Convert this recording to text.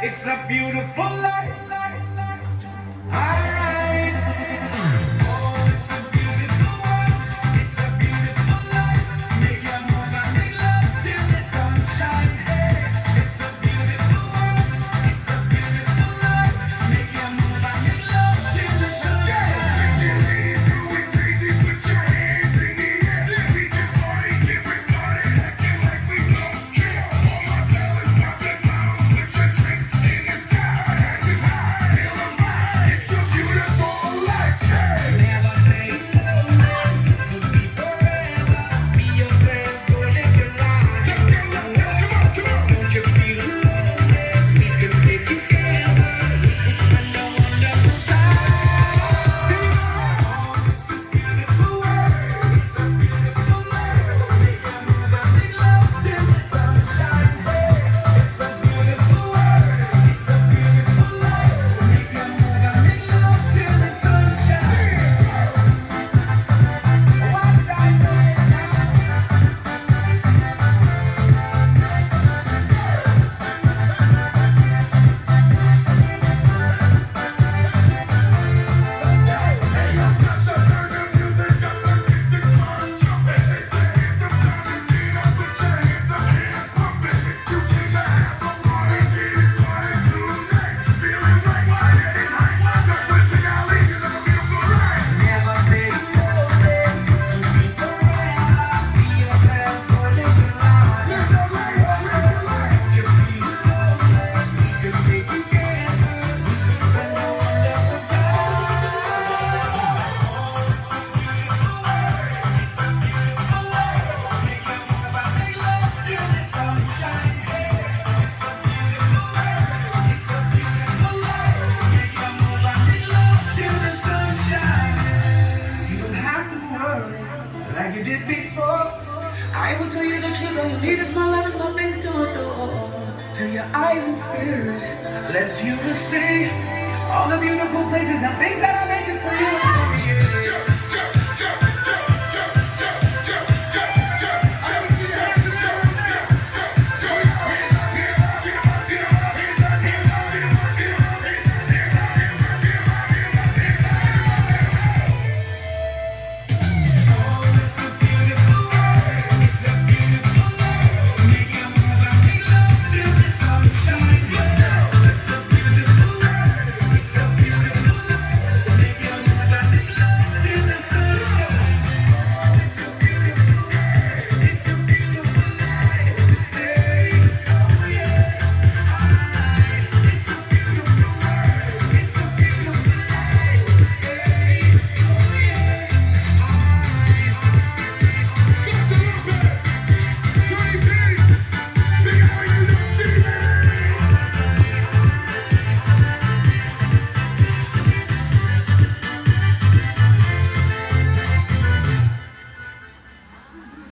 It's a beautiful life. Alright. Oh, it's a beautiful world. It's a beautiful life. Make your move and make love till the sunshine. Hey, it's a beautiful world. It's a beautiful life. Make your move and make love till the sunshine. Put your hands going crazy. Put your hands in the air. We can party, get retarded, acting like we don't care. All my fellas popping bottles. Put your drinks in the sky. As it's high, feel the vibe. It's a beautiful life. Hey. Never say no. Could be forever. Be yourself, go live your life. Let's go, let's go. Come on. Don't you feel lonely? We can stay together. We can spend a wonderful time. It's a beautiful world. It's a beautiful life. Make a move and make love till the sunshine. Hey, it's a beautiful world. It's a beautiful life. Make a move and make love till the sunshine. Watch I do it now. Never say no. To be forever. Be yourself, go live your life. Don't you feel lonely? We can stay together. We can spend a wonderful like you did before. I will tell you the truth. All you need is my love and my things to adore. Till your eyes and spirit lets you to see all the beautiful places and things that I made just for you.